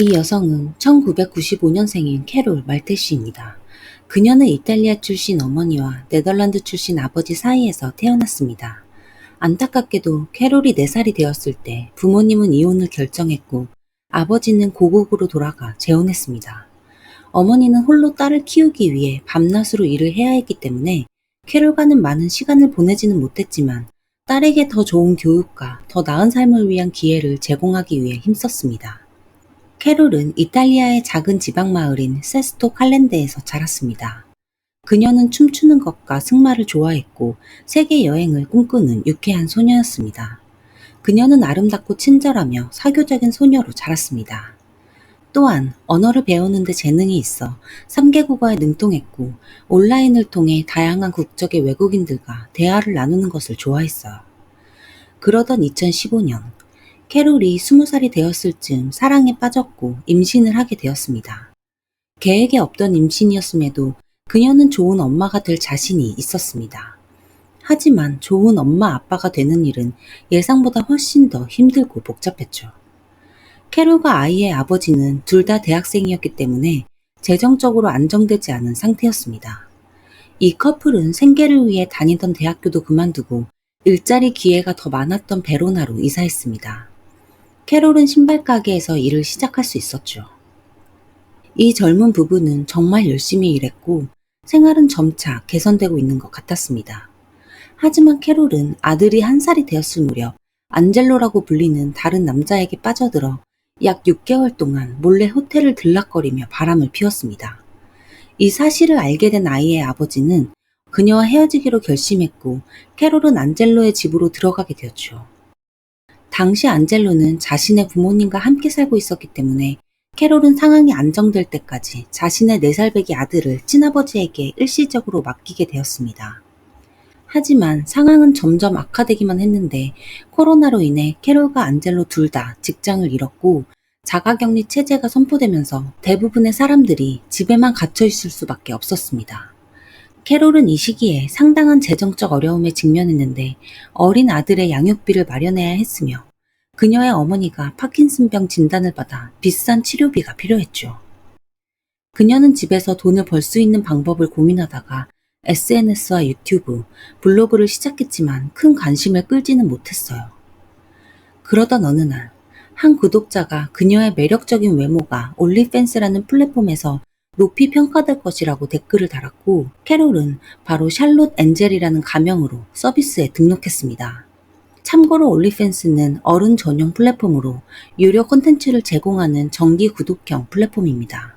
이 여성은 1995년생인 캐롤 말테시입니다. 그녀는 이탈리아 출신 어머니와 네덜란드 출신 아버지 사이에서 태어났습니다. 안타깝게도 캐롤이 4살이 되었을 때 부모님은 이혼을 결정했고 아버지는 고국으로 돌아가 재혼했습니다. 어머니는 홀로 딸을 키우기 위해 밤낮으로 일을 해야 했기 때문에 캐롤과는 많은 시간을 보내지는 못했지만 딸에게 더 좋은 교육과 더 나은 삶을 위한 기회를 제공하기 위해 힘썼습니다. 캐롤은 이탈리아의 작은 지방 마을인 세스토 칼렌데에서 자랐습니다. 그녀는 춤추는 것과 승마를 좋아했고 세계 여행을 꿈꾸는 유쾌한 소녀였습니다. 그녀는 아름답고 친절하며 사교적인 소녀로 자랐습니다. 또한 언어를 배우는 데 재능이 있어 3개 국어에 능통했고 온라인을 통해 다양한 국적의 외국인들과 대화를 나누는 것을 좋아했어요. 그러던 2015년 캐롤이 20살이 되었을 즈음 사랑에 빠졌고 임신을 하게 되었습니다. 계획에 없던 임신이었음에도 그녀는 좋은 엄마가 될 자신이 있었습니다. 하지만 좋은 엄마 아빠가 되는 일은 예상보다 훨씬 더 힘들고 복잡했죠. 캐롤과 아이의 아버지는 둘 다 대학생이었기 때문에 재정적으로 안정되지 않은 상태였습니다. 이 커플은 생계를 위해 다니던 대학교도 그만두고 일자리 기회가 더 많았던 베로나로 이사했습니다. 캐롤은 신발 가게에서 일을 시작할 수 있었죠. 이 젊은 부부는 정말 열심히 일했고 생활은 점차 개선되고 있는 것 같았습니다. 하지만 캐롤은 아들이 1살이 되었을 무렵 안젤로라고 불리는 다른 남자에게 빠져들어 약 6개월 동안 몰래 호텔을 들락거리며 바람을 피웠습니다. 이 사실을 알게 된 아이의 아버지는 그녀와 헤어지기로 결심했고 캐롤은 안젤로의 집으로 들어가게 되었죠. 당시 안젤로는 자신의 부모님과 함께 살고 있었기 때문에 캐롤은 상황이 안정될 때까지 자신의 4살배기 아들을 친아버지에게 일시적으로 맡기게 되었습니다. 하지만 상황은 점점 악화되기만 했는데 코로나로 인해 캐롤과 안젤로 둘 다 직장을 잃었고 자가격리 체제가 선포되면서 대부분의 사람들이 집에만 갇혀 있을 수밖에 없었습니다. 캐롤은 이 시기에 상당한 재정적 어려움에 직면했는데 어린 아들의 양육비를 마련해야 했으며 그녀의 어머니가 파킨슨병 진단을 받아 비싼 치료비가 필요했죠. 그녀는 집에서 돈을 벌 수 있는 방법을 고민하다가 SNS와 유튜브, 블로그를 시작했지만 큰 관심을 끌지는 못했어요. 그러던 어느 날, 한 구독자가 그녀의 매력적인 외모가 올리팬스라는 플랫폼에서 높이 평가될 것이라고 댓글을 달았고 캐롤은 바로 샬롯 엔젤이라는 가명으로 서비스에 등록했습니다. 참고로 올리팬스는 어른 전용 플랫폼으로 유료 콘텐츠를 제공하는 정기 구독형 플랫폼입니다.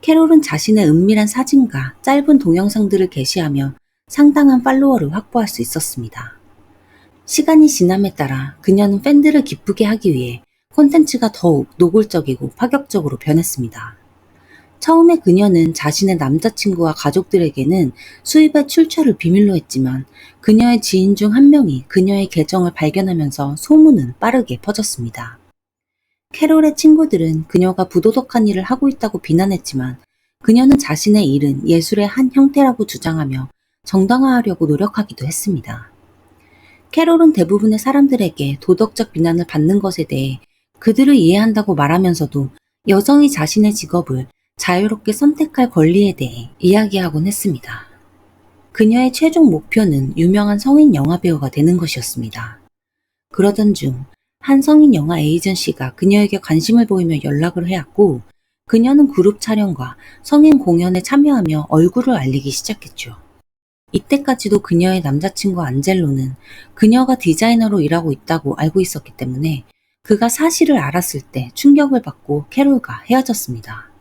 캐롤은 자신의 은밀한 사진과 짧은 동영상들을 게시하며 상당한 팔로워를 확보할 수 있었습니다. 시간이 지남에 따라 그녀는 팬들을 기쁘게 하기 위해 콘텐츠가 더욱 노골적이고 파격적으로 변했습니다. 처음에 그녀는 자신의 남자친구와 가족들에게는 수입의 출처를 비밀로 했지만 그녀의 지인 중 한 명이 그녀의 계정을 발견하면서 소문은 빠르게 퍼졌습니다. 캐롤의 친구들은 그녀가 부도덕한 일을 하고 있다고 비난했지만 그녀는 자신의 일은 예술의 한 형태라고 주장하며 정당화하려고 노력하기도 했습니다. 캐롤은 대부분의 사람들에게 도덕적 비난을 받는 것에 대해 그들을 이해한다고 말하면서도 여성이 자신의 직업을 자유롭게 선택할 권리에 대해 이야기하곤 했습니다. 그녀의 최종 목표는 유명한 성인 영화배우가 되는 것이었습니다. 그러던 중 한 성인 영화 에이전시가 그녀에게 관심을 보이며 연락을 해왔고 그녀는 그룹 촬영과 성인 공연에 참여하며 얼굴을 알리기 시작했죠. 이때까지도 그녀의 남자친구 안젤로는 그녀가 디자이너로 일하고 있다고 알고 있었기 때문에 그가 사실을 알았을 때 충격을 받고 캐롤과 헤어졌습니다.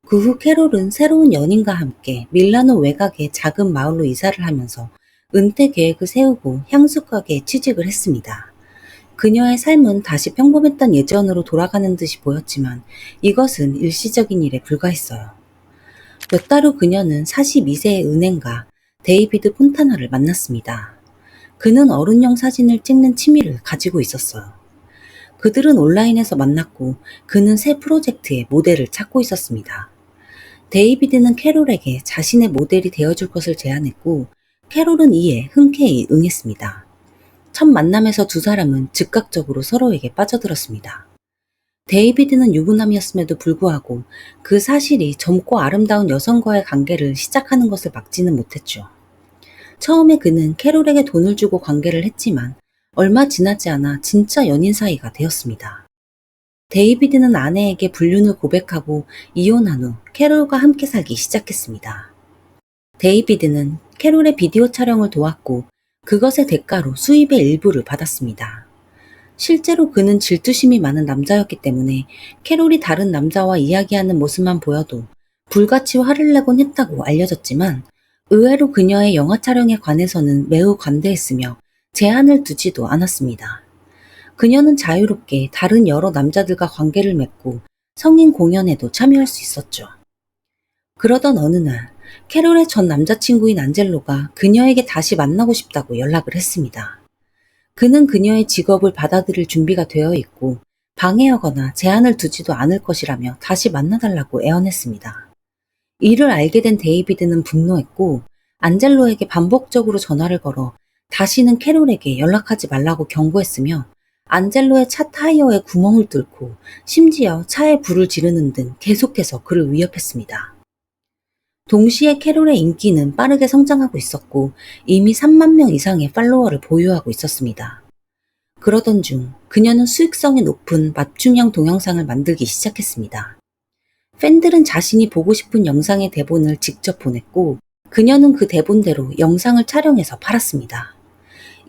그 후 캐롤은 새로운 연인과 함께 밀라노 외곽의 작은 마을로 이사를 하면서 은퇴 계획을 세우고 향수 가게에 취직을 했습니다. 그녀의 삶은 다시 평범했던 예전으로 돌아가는 듯이 보였지만 이것은 일시적인 일에 불과했어요. 몇 달 후 그녀는 42세의 은행가 데이비드 폰타나를 만났습니다. 그는 어른용 사진을 찍는 취미를 가지고 있었어요. 그들은 온라인에서 만났고 그는 새 프로젝트의 모델을 찾고 있었습니다. 데이비드는 캐롤에게 자신의 모델이 되어줄 것을 제안했고 캐롤은 이에 흔쾌히 응했습니다. 첫 만남에서 두 사람은 즉각적으로 서로에게 빠져들었습니다. 데이비드는 유부남이었음에도 불구하고 그 사실이 젊고 아름다운 여성과의 관계를 시작하는 것을 막지는 못했죠. 처음에 그는 캐롤에게 돈을 주고 관계를 했지만 얼마 지나지 않아 진짜 연인 사이가 되었습니다. 데이비드는 아내에게 불륜을 고백하고 이혼한 후 캐롤과 함께 살기 시작했습니다. 데이비드는 캐롤의 비디오 촬영을 도왔고 그것의 대가로 수입의 일부를 받았습니다. 실제로 그는 질투심이 많은 남자였기 때문에 캐롤이 다른 남자와 이야기하는 모습만 보여도 불같이 화를 내곤 했다고 알려졌지만 의외로 그녀의 영화 촬영에 관해서는 매우 관대했으며 제한을 두지도 않았습니다. 그녀는 자유롭게 다른 여러 남자들과 관계를 맺고 성인 공연에도 참여할 수 있었죠. 그러던 어느 날 캐롤의 전 남자친구인 안젤로가 그녀에게 다시 만나고 싶다고 연락을 했습니다. 그는 그녀의 직업을 받아들일 준비가 되어 있고 방해하거나 제한을 두지도 않을 것이라며 다시 만나달라고 애원했습니다. 이를 알게 된 데이비드는 분노했고 안젤로에게 반복적으로 전화를 걸어 다시는 캐롤에게 연락하지 말라고 경고했으며 안젤로의 차 타이어에 구멍을 뚫고 심지어 차에 불을 지르는 등 계속해서 그를 위협했습니다. 동시에 캐롤의 인기는 빠르게 성장하고 있었고 이미 3만 명 이상의 팔로워를 보유하고 있었습니다. 그러던 중 그녀는 수익성이 높은 맞춤형 동영상을 만들기 시작했습니다. 팬들은 자신이 보고 싶은 영상의 대본을 직접 보냈고 그녀는 그 대본대로 영상을 촬영해서 팔았습니다.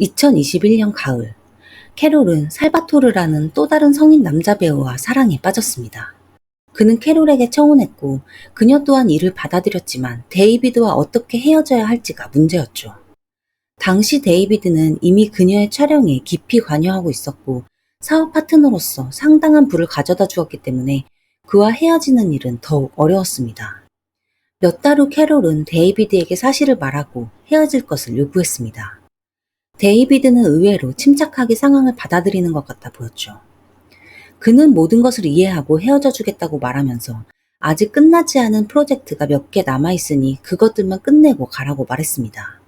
2021년 가을, 캐롤은 살바토르라는 또 다른 성인 남자 배우와 사랑에 빠졌습니다. 그는 캐롤에게 청혼했고 그녀 또한 이를 받아들였지만 데이비드와 어떻게 헤어져야 할지가 문제였죠. 당시 데이비드는 이미 그녀의 촬영에 깊이 관여하고 있었고 사업 파트너로서 상당한 부를 가져다 주었기 때문에 그와 헤어지는 일은 더욱 어려웠습니다. 몇 달 후 캐롤은 데이비드에게 사실을 말하고 헤어질 것을 요구했습니다. 데이비드는 의외로 침착하게 상황을 받아들이는 것 같아 보였죠. 그는 모든 것을 이해하고 헤어져 주겠다고 말하면서 아직 끝나지 않은 프로젝트가 몇 개 남아있으니 그것들만 끝내고 가라고 말했습니다.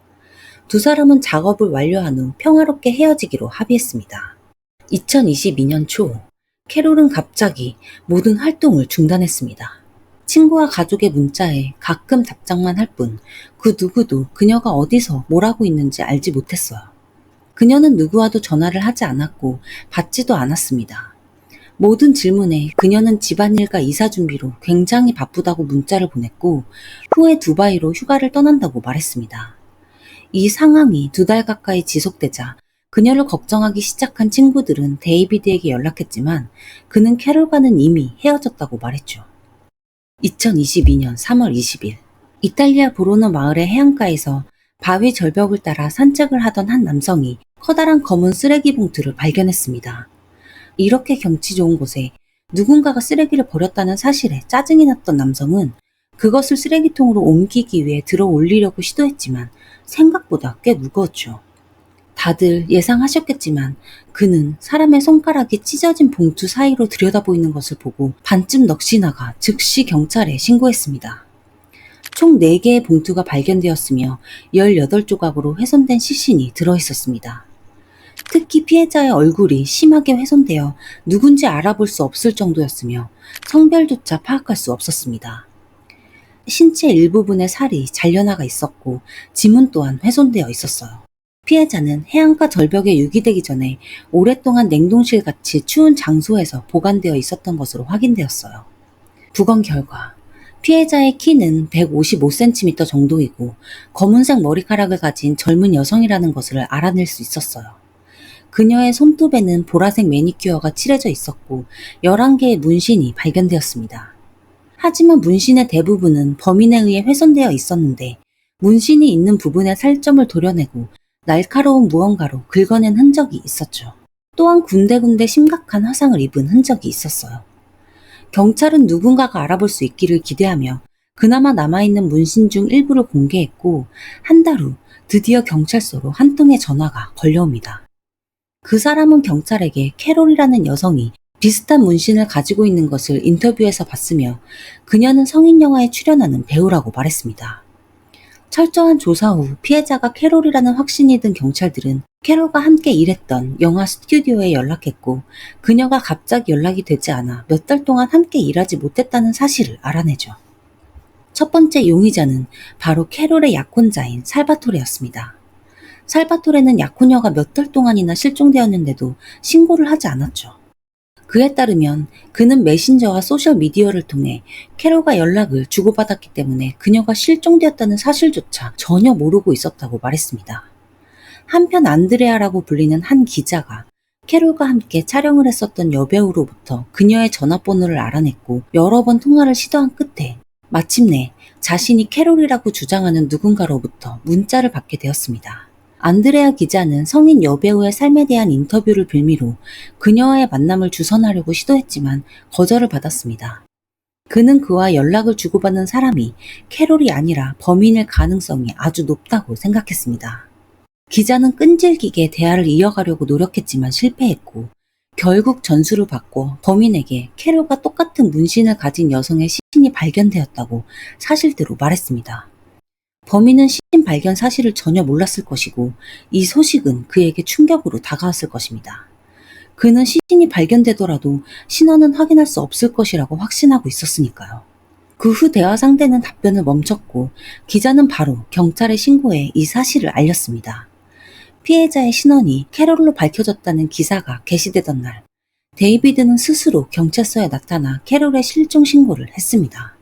두 사람은 작업을 완료한 후 평화롭게 헤어지기로 합의했습니다. 2022년 초, 캐롤은 갑자기 모든 활동을 중단했습니다. 친구와 가족의 문자에 가끔 답장만 할 뿐 그 누구도 그녀가 어디서 뭘 하고 있는지 알지 못했어요. 그녀는 누구와도 전화를 하지 않았고 받지도 않았습니다. 모든 질문에 그녀는 집안일과 이사 준비로 굉장히 바쁘다고 문자를 보냈고 후에 두바이로 휴가를 떠난다고 말했습니다. 이 상황이 2달 가까이 지속되자 그녀를 걱정하기 시작한 친구들은 데이비드에게 연락했지만 그는 캐롤과는 이미 헤어졌다고 말했죠. 2022년 3월 20일, 이탈리아 보로노 마을의 해안가에서 바위 절벽을 따라 산책을 하던 한 남성이 커다란 검은 쓰레기 봉투를 발견했습니다. 이렇게 경치 좋은 곳에 누군가가 쓰레기를 버렸다는 사실에 짜증이 났던 남성은 그것을 쓰레기통으로 옮기기 위해 들어 올리려고 시도했지만 생각보다 꽤 무거웠죠. 다들 예상하셨겠지만 그는 사람의 손가락이 찢어진 봉투 사이로 들여다보이는 것을 보고 반쯤 넋이 나가 즉시 경찰에 신고했습니다. 총 4개의 봉투가 발견되었으며 18조각으로 훼손된 시신이 들어있었습니다. 특히 피해자의 얼굴이 심하게 훼손되어 누군지 알아볼 수 없을 정도였으며 성별조차 파악할 수 없었습니다. 신체 일부분에 살이 잘려나가 있었고 지문 또한 훼손되어 있었어요. 피해자는 해안가 절벽에 유기되기 전에 오랫동안 냉동실같이 추운 장소에서 보관되어 있었던 것으로 확인되었어요. 부검 결과 피해자의 키는 155cm 정도이고 검은색 머리카락을 가진 젊은 여성이라는 것을 알아낼 수 있었어요. 그녀의 손톱에는 보라색 매니큐어가 칠해져 있었고 11개의 문신이 발견되었습니다. 하지만 문신의 대부분은 범인에 의해 훼손되어 있었는데 문신이 있는 부분의 살점을 도려내고 날카로운 무언가로 긁어낸 흔적이 있었죠. 또한 군데군데 심각한 화상을 입은 흔적이 있었어요. 경찰은 누군가가 알아볼 수 있기를 기대하며 그나마 남아있는 문신 중 일부를 공개했고 한 달 후 드디어 경찰서로 한 통의 전화가 걸려옵니다. 그 사람은 경찰에게 캐롤이라는 여성이 비슷한 문신을 가지고 있는 것을 인터뷰에서 봤으며 그녀는 성인 영화에 출연하는 배우라고 말했습니다. 철저한 조사 후 피해자가 캐롤이라는 확신이 든 경찰들은 캐롤과 함께 일했던 영화 스튜디오에 연락했고, 그녀가 갑자기 연락이 되지 않아 몇 달 동안 함께 일하지 못했다는 사실을 알아내죠. 첫 번째 용의자는 바로 캐롤의 약혼자인 살바토레였습니다. 살바토레는 약혼녀가 몇 달 동안이나 실종되었는데도 신고를 하지 않았죠. 그에 따르면 그는 메신저와 소셜미디어를 통해 캐롤과 연락을 주고받았기 때문에 그녀가 실종되었다는 사실조차 전혀 모르고 있었다고 말했습니다. 한편 안드레아라고 불리는 한 기자가 캐롤과 함께 촬영을 했었던 여배우로부터 그녀의 전화번호를 알아냈고 여러 번 통화를 시도한 끝에 마침내 자신이 캐롤이라고 주장하는 누군가로부터 문자를 받게 되었습니다. 안드레아 기자는 성인 여배우의 삶에 대한 인터뷰를 빌미로 그녀와의 만남을 주선하려고 시도했지만 거절을 받았습니다. 그는 그와 연락을 주고받는 사람이 캐롤이 아니라 범인일 가능성이 아주 높다고 생각했습니다. 기자는 끈질기게 대화를 이어가려고 노력했지만 실패했고, 결국 전수를 받고 범인에게 캐롤과 똑같은 문신을 가진 여성의 시신이 발견되었다고 사실대로 말했습니다. 범인은 시신 발견 사실을 전혀 몰랐을 것이고, 이 소식은 그에게 충격으로 다가왔을 것입니다. 그는 시신이 발견되더라도 신원은 확인할 수 없을 것이라고 확신하고 있었으니까요. 그 후 대화 상대는 답변을 멈췄고, 기자는 바로 경찰에 신고해 이 사실을 알렸습니다. 피해자의 신원이 캐롤로 밝혀졌다는 기사가 게시되던 날, 데이비드는 스스로 경찰서에 나타나 캐롤의 실종 신고를 했습니다.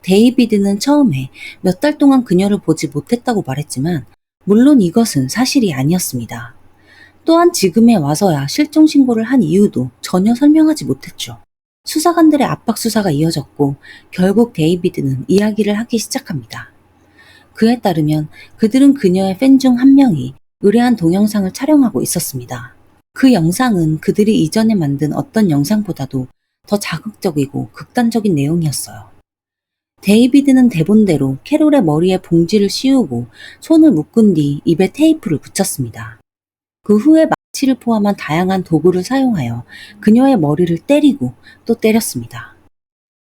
데이비드는 처음에 몇 달 동안 그녀를 보지 못했다고 말했지만, 물론 이것은 사실이 아니었습니다. 또한 지금에 와서야 실종 신고를 한 이유도 전혀 설명하지 못했죠. 수사관들의 압박 수사가 이어졌고, 결국 데이비드는 이야기를 하기 시작합니다. 그에 따르면 그들은 그녀의 팬 중 한 명이 의뢰한 동영상을 촬영하고 있었습니다. 그 영상은 그들이 이전에 만든 어떤 영상보다도 더 자극적이고 극단적인 내용이었어요. 데이비드는 대본대로 캐롤의 머리에 봉지를 씌우고 손을 묶은 뒤 입에 테이프를 붙였습니다. 그 후에 마취를 포함한 다양한 도구를 사용하여 그녀의 머리를 때리고 또 때렸습니다.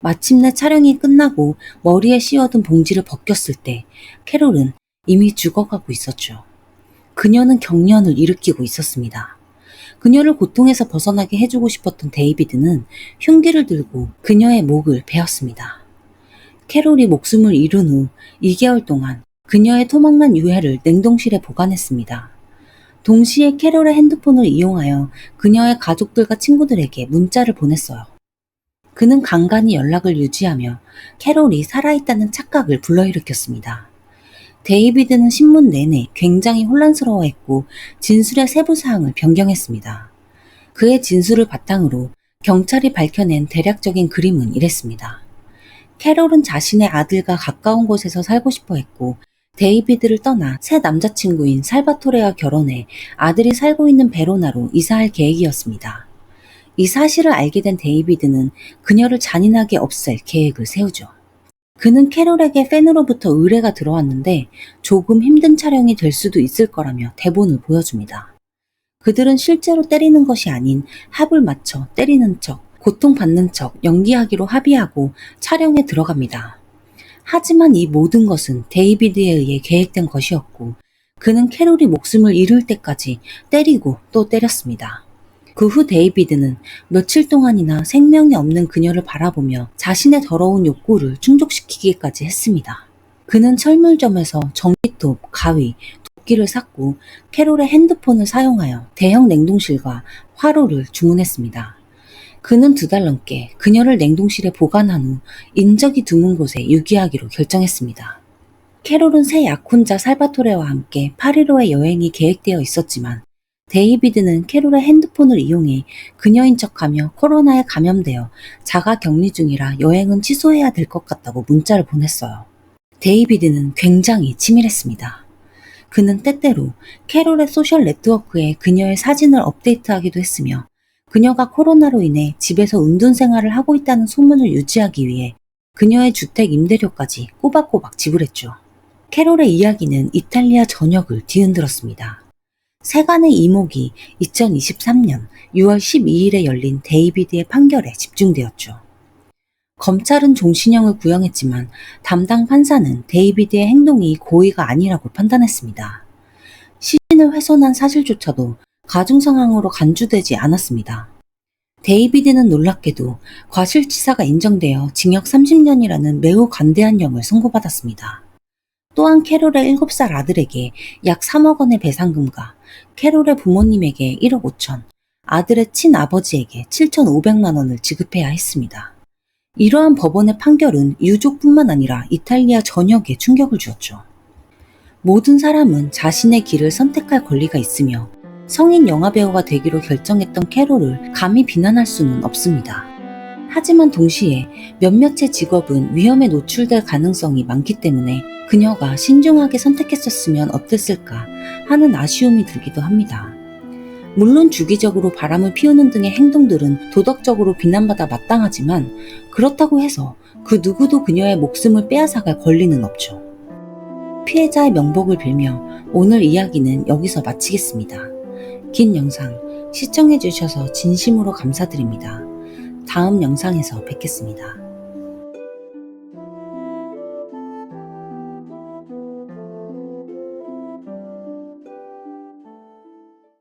마침내 촬영이 끝나고 머리에 씌워둔 봉지를 벗겼을 때 캐롤은 이미 죽어가고 있었죠. 그녀는 경련을 일으키고 있었습니다. 그녀를 고통에서 벗어나게 해주고 싶었던 데이비드는 흉기를 들고 그녀의 목을 베었습니다. 캐롤이 목숨을 잃은 후 2개월 동안 그녀의 토막난 유해를 냉동실에 보관했습니다. 동시에 캐롤의 핸드폰을 이용하여 그녀의 가족들과 친구들에게 문자를 보냈어요. 그는 간간히 연락을 유지하며 캐롤이 살아있다는 착각을 불러일으켰습니다. 데이비드는 신문 내내 굉장히 혼란스러워했고 진술의 세부 사항을 변경했습니다. 그의 진술을 바탕으로 경찰이 밝혀낸 대략적인 그림은 이랬습니다. 캐롤은 자신의 아들과 가까운 곳에서 살고 싶어 했고, 데이비드를 떠나 새 남자친구인 살바토레와 결혼해 아들이 살고 있는 베로나로 이사할 계획이었습니다. 이 사실을 알게 된 데이비드는 그녀를 잔인하게 없앨 계획을 세우죠. 그는 캐롤에게 팬으로부터 의뢰가 들어왔는데 조금 힘든 촬영이 될 수도 있을 거라며 대본을 보여줍니다. 그들은 실제로 때리는 것이 아닌 합을 맞춰 때리는 척, 고통받는 척 연기하기로 합의하고 촬영에 들어갑니다. 하지만 이 모든 것은 데이비드에 의해 계획된 것이었고, 그는 캐롤이 목숨을 잃을 때까지 때리고 또 때렸습니다. 그 후 데이비드는 며칠 동안이나 생명이 없는 그녀를 바라보며 자신의 더러운 욕구를 충족시키기까지 했습니다. 그는 철물점에서 전기톱, 가위, 도끼를 샀고 캐롤의 핸드폰을 사용하여 대형 냉동실과 화로를 주문했습니다. 그는 2달 넘게 그녀를 냉동실에 보관한 후 인적이 드문 곳에 유기하기로 결정했습니다. 캐롤은 새 약혼자 살바토레와 함께 파리로의 여행이 계획되어 있었지만 데이비드는 캐롤의 핸드폰을 이용해 그녀인 척하며 코로나에 감염되어 자가 격리 중이라 여행은 취소해야 될 것 같다고 문자를 보냈어요. 데이비드는 굉장히 치밀했습니다. 그는 때때로 캐롤의 소셜 네트워크에 그녀의 사진을 업데이트하기도 했으며 그녀가 코로나로 인해 집에서 은둔 생활을 하고 있다는 소문을 유지하기 위해 그녀의 주택 임대료까지 꼬박꼬박 지불했죠. 캐롤의 이야기는 이탈리아 전역을 뒤흔들었습니다. 세간의 이목이 2023년 6월 12일에 열린 데이비드의 판결에 집중되었죠. 검찰은 종신형을 구형했지만 담당 판사는 데이비드의 행동이 고의가 아니라고 판단했습니다. 시신을 훼손한 사실조차도 가중 상황으로 간주되지 않았습니다. 데이비드는 놀랍게도 과실치사가 인정되어 징역 30년이라는 매우 관대한 형을 선고받았습니다. 또한 캐롤의 7살 아들에게 약 3억 원의 배상금과 캐롤의 부모님에게 1억 5천, 아들의 친아버지에게 7,500만 원을 지급해야 했습니다. 이러한 법원의 판결은 유족뿐만 아니라 이탈리아 전역에 충격을 주었죠. 모든 사람은 자신의 길을 선택할 권리가 있으며 성인 영화배우가 되기로 결정했던 캐롤을 감히 비난할 수는 없습니다. 하지만 동시에 몇몇의 직업은 위험에 노출될 가능성이 많기 때문에 그녀가 신중하게 선택했었으면 어땠을까 하는 아쉬움이 들기도 합니다. 물론 주기적으로 바람을 피우는 등의 행동들은 도덕적으로 비난받아 마땅하지만 그렇다고 해서 그 누구도 그녀의 목숨을 빼앗아갈 권리는 없죠. 피해자의 명복을 빌며 오늘 이야기는 여기서 마치겠습니다. 긴 영상 시청해주셔서 진심으로 감사드립니다. 다음 영상에서 뵙겠습니다.